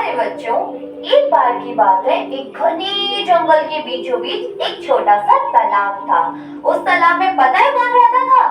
प्यारे बच्चों, एक बार की बात है, एक घने जंगल के बीचों बीच एक छोटा सा तालाब था। उस तालाब में पता है कौन रहता था?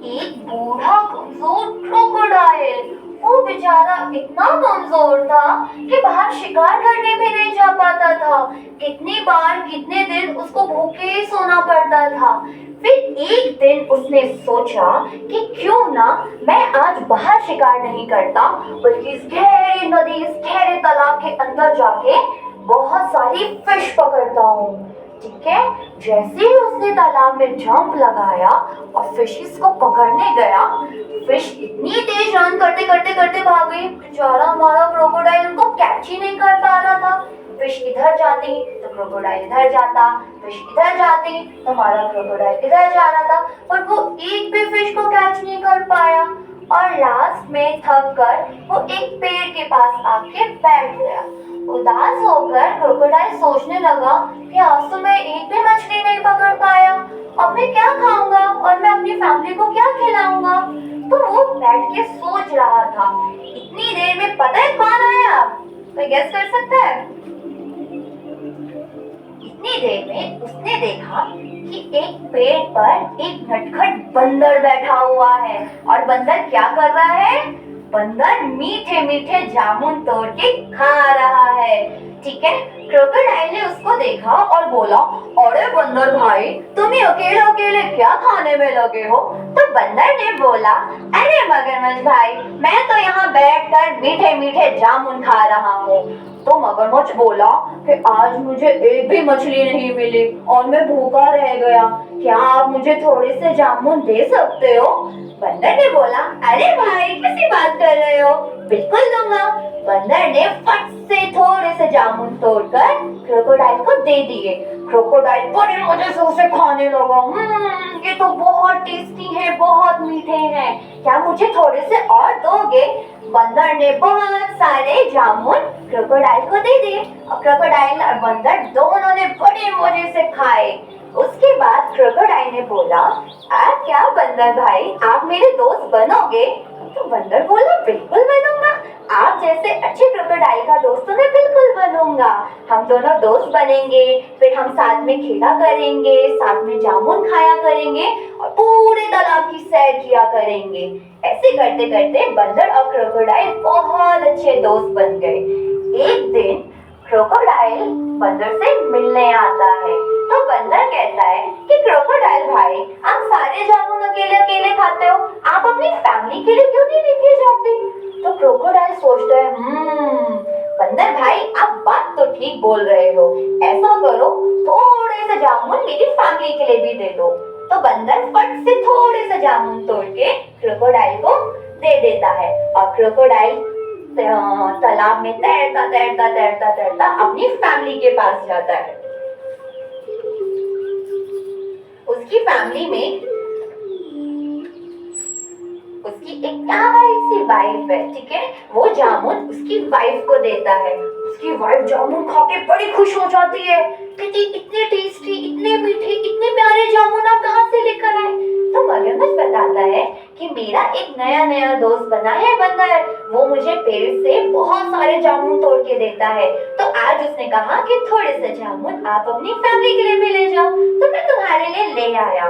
एक बूढ़ा कमजोर क्रोकोडाइल। वो बेचारा इतना कमजोर था कि बाहर शिकार करने भी नहीं जा पाता था। कितनी बार कितने दिन उसको भूखे ही सोना पड़ता था। फिर एक दिन उसने सोचा कि क्यों ना मैं आज बाहर शिकार नहीं करता, बल्कि इस गहरी नदी, इस गहरे तालाब के अंदर जाके बहुत सारी फिश पकड़ता हूँ। ठीक है, जैसे ही उसने तालाब में जंप लगाया और फिशेस को पकड़ने गया, फिश इतनी तेज रन करते करते करते भाग गई। बेचारा हमारा क्रोकोडाइल उनको कैच ही नहीं कर पा रहा था। फिश इधर जाती तो क्रोकोडाइल इधर जाता, फिश इधर जाती तो हमारा क्रोकोडाइल इधर जा रहा था, पर वो एक भी फिश को कैच नहीं कर पाया। और लास्ट में थक कर वो एक पेड़ के पास आके बैठ गया। उदास होकर क्रोकोडाइल सोचने लगा कि आज तो मैं एक भी मछली नहीं पकड़ पाया, अब मैं क्या खाऊंगा और मैं अपनी फैमिली को क्या खिलाऊंगा। तो वो बैठ के सोच रहा था। इतनी देर में पता है कौन आया? कोई गेस कर सकता है? इतनी देर में उसने देखा कि एक पेड़ पर एक नटखट बंदर बैठा हुआ है। और बंदर क्या कर रहा है? बंदर मीठे मीठे जामुन तोड़ के खा रहा है। ठीक है, क्रोकोडाइल ने उसको देखा और बोला, अरे बंदर भाई, तुम ही अकेले अकेले क्या खाने में लगे हो? तो बंदर ने बोला, अरे मगरमच्छ भाई, मैं तो यहाँ बैठकर मीठे मीठे जामुन खा रहा हूँ। तो मगरमच्छ बोला कि आज मुझे एक भी मछली नहीं मिली और मैं भूखा रह गया, क्या आप मुझे थोड़े से जामुन दे सकते हो? बंदर ने बोला, अरे भाई कैसी बात कर रहे हो, बिल्कुल दूंगा। बंदर ने फट से थोड़े से जामुन तोड़कर क्रोकोडाइल को दे दिए। क्रोकोडाइल बड़े मजे से उसे खाने लगा। ये तो बहुत टेस्टी है, बहुत मीठे हैं, क्या मुझे थोड़े से और दोगे? बंदर ने बहुत सारे जामुन क्रोकोडाइल को दे दिए और क्रोकोडाइल और बंदर दोनों ने बड़े मजे से खाए। उसके बाद क्रोकोडाइल ने बोला, आप क्या बंदर भाई, आप मेरे दोस्त बनोगे? तो बंदर बोला, बिल्कुल बनूंगा, आप जैसे अच्छे क्रोकोडाइल का दोस्त तो मैं बिल्कुल बनूंगा। हम दोनों दोस्त बनेंगे, फिर हम साथ में खेला करेंगे, साथ में जामुन खाया करेंगे और पूरे तालाब की सैर किया करेंगे। ऐसे करते करते बंदर और क्रोकोडाइल बहुत अच्छे दोस्त बन गए। एक दिन क्रोकोडाइल बंदर से मिलने आता है। तो बंदर कहता है कि क्रोकोडाइल भाई, आप सारे जामुन अकेले अकेले खाते हो, आप अपनी फैमिली के लिए क्यों नहीं लेके जाते? तो क्रोकोडाइल सोचता है, बंदर भाई आप बात तो ठीक बोल रहे हो, ऐसा करो थोड़े से जामुन मेरी फैमिली के लिए भी दे दो। तो बंदर फट से थोड़े से जामुन तोड़ के क्रोकोडाइल को दे देता है और क्रोकोडाइल तालाब में तैरता तैरता तैरता तैरता अपनी फैमिली के पास जाता है। उसकी फैमिली में उसकी एक प्यारी सी वाइफ है। ठीक है, वो जामुन उसकी वाइफ को देता है। उसकी वाइफ जामुन खा के बड़ी खुश हो जाती है। कहती, इतने टेस्टी, इतने मीठे, इतने प्यारे जामुन आप कहाँ से लेकर आए? तो मगरमच्छ बताता है कि मेरा एक नया नया दोस्त बना है बंदर, वो मुझे पेड़ से बहुत सारे जामुन तोड़ के देता है। तो आज उसने कहा कि थोड़े से जामुन आप अपनी फैमिली के लिए भी ले जाओ, तो मैं तुम्हारे लिए ले आया।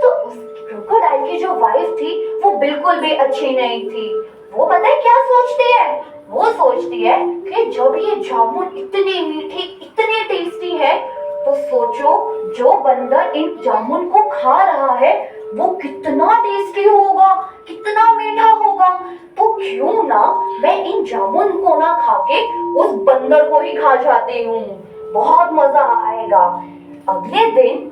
तो उस क्रोकोडाइल की जो वाइफ थी वो बिल्कुल भी अच्छी नहीं थी। वो पता है क्या सोचती है? वो सोचती है कि जब ये जामुन इतने मीठे, इतने टेस्टी है, तो सोचो जो बंदर इन जामुन को खा रहा है वो कितना टेस्टी होगा, कितना मीठा होगा। तो क्यों ना मैं इन जामुन को ना खा के उस बंदर को ही खा जाती हूँ, बहुत मजा आएगा। अगले दिन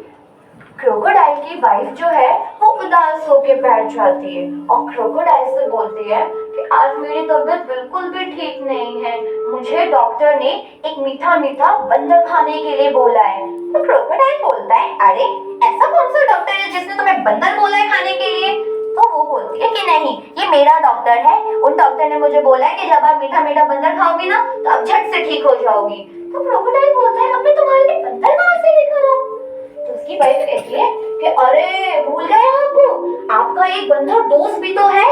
क्रोकोडाइल की वाइफ जो है वो उदास होके बैठ जाती है और क्रोकोडाइल से बोलती है कि आज मेरी तबीयत बिल्कुल भी ठीक नहीं है, मुझे डॉक्टर ने एक मीठा मीठा बंदर खाने के लिए बोला है। तो क्रोकोडाइल बोलता है, अरे ऐसा कौन सा डॉक्टर है जिसने तुम्हें बंदर बोला है खाने के लिए? तो वो बोलती है कि नहीं, ये मेरा डॉक्टर है, उन डॉक्टर ने मुझे बोला है कि जब आप मीठा मीठा बंदर खाओगी ना तो आप झट से ठीक हो जाओगी। तो क्रोकोडाइल बोलता है, अब मैं तुम्हारे लिए बंदर कहाँ से लेकर आऊं? तो उसकी वाइफ कहती है कि अरे भूल गए आप, आपका एक बंदर दोस्त भी तो है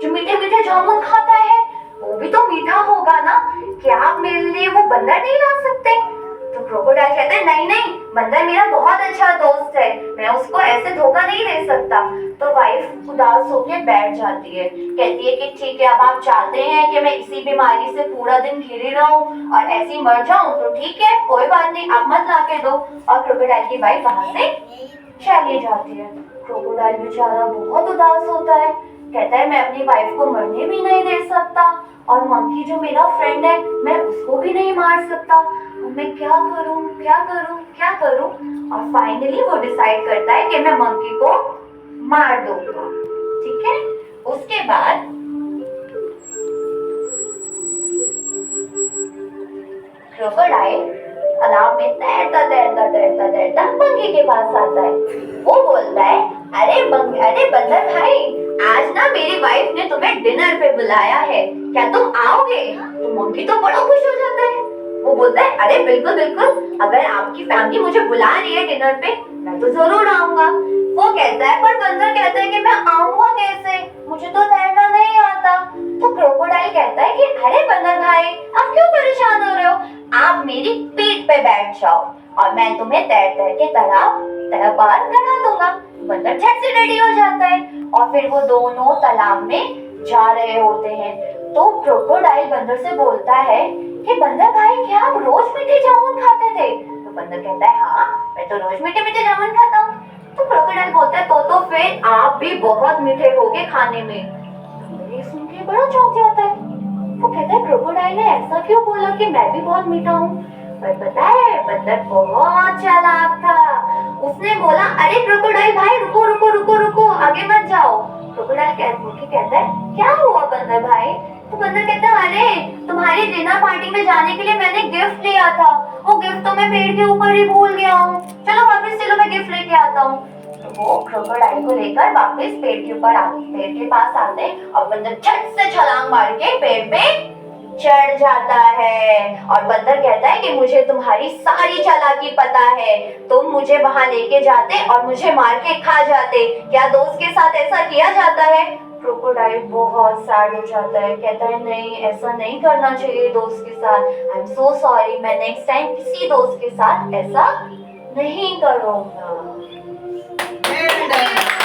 जो मीठे मीठे जामुन खाता है, वो भी तो मीठा होगा। होगा ना कि आप मेरे लिए वो बंदर नहीं ला सकते। तो क्रोकोडाइल कहता है नहीं नहीं, बंदर मेरा बहुत अच्छा दोस्त है, मैं उसको ऐसे धोखा नहीं दे सकता। तो वाइफ उदास होकर बैठ जाती है, कहती है कि ठीक है, अब आप चाहते हैं कि मैं इसी बीमारी से पूरा दिन घिरी रहूं और ऐसी मर जाऊं तो ठीक है, कोई बात नहीं, आप मत ला के दो। और क्रोकोडाइल की वाइफ वहां से चली जाती है। क्रोकोडाइल बेचारा बहुत उदास होता है, कहता है मैं अपनी वाइफ को मरने भी नहीं दे सकता और मंकी जो मेरा फ्रेंड है मैं उसको भी नहीं मार सकता, मैं क्या करूं क्या करूं क्या करूं। और फाइनली वो डिसाइड करता है कि मैं मंकी को मार दूंगा। ठीक है, उसके बाद क्रोकोडाइल तालाब में तैरता तैरता तैरता तैरता मंकी के पास आता है। वो बोलता है अरे बंदर भाई, आज ना मेरी वाइफ ने तुम्हें डिनर पे बुलाया है, क्या तुम आओगे? तो मंकी तो बड़ा खुश हो जाता है। वो बोलता है अरे बिल्कुल बिल्कुल, अगर आपकी फैमिली मुझे बुला रही है डिनर पे मैं तो जरूर आऊंगा। वो कहता है पर बंदर कहता है कि मैं आऊंगा कैसे, मुझे तो तैरना नहीं आता। तो क्रोकोडाइल कहता है कि अरे बंदर भाई, आप क्यों परेशान हो रहे हो, आप मेरी पीठ पे बैठ जाओ और मैं तुम्हें तैर तैर के तालाब पार करा दूंगा। बंदर झट से रेडी हो जाता है और फिर वो दोनों तालाब में जा रहे होते हैं। तो क्रोकोडाइल बंदर से बोलता है कि बंदर भाई, क्या आप रोज मीठे जामुन खाते थे? तो बंदर कहता है हाँ, मैं तो रोज मीठे मीठे जामुन खाता हूँ। तो क्रोकोडाइल बोलता है तो फिर आप भी बहुत मीठे होगे खाने में। बंदर ये सुन के बड़ा चौंक जाता है। वो कहता है क्रोकोडाइल ने ऐसा क्यों बोला कि मैं भी बहुत मीठा हूँ? पर पता है बंदर बहुत चालाक था। उसने बोला अरे क्रोकोडाइल भाई, रुको रुको रुको रुको, आगे मत जाओ। क्रोकोडाइल कहता है क्या हुआ बंदर भाई? तो बंदर कहता है अरे तुम्हारी डिनर पार्टी में जाने के लिए मैंने गिफ्ट लिया था, वो गिफ्ट तो मैं पेड़ के ऊपर ही भूल गया हूँ, चलो वापस चलो मैं गिफ्ट लेके आता हूँ। तो वो क्रोकोडाइल को लेकर वापस पेड़ के पास आते और बंदर झट से छलांग मार के पेड़ पे चढ़ जाता है। और बंदर कहता है कि मुझे तुम्हारी सारी चालाकी पता है, तुम मुझे वहां लेके जाते और मुझे मार के खा जाते, क्या दोस्त के साथ ऐसा किया जाता है? क्रोकोडाइल बहुत सैड हो जाता है, कहता है नहीं, ऐसा नहीं करना चाहिए दोस्त के साथ, आई एम सो सॉरी, मैं नेक्स्ट टाइम किसी दोस्त के साथ ऐसा नहीं करूंगा।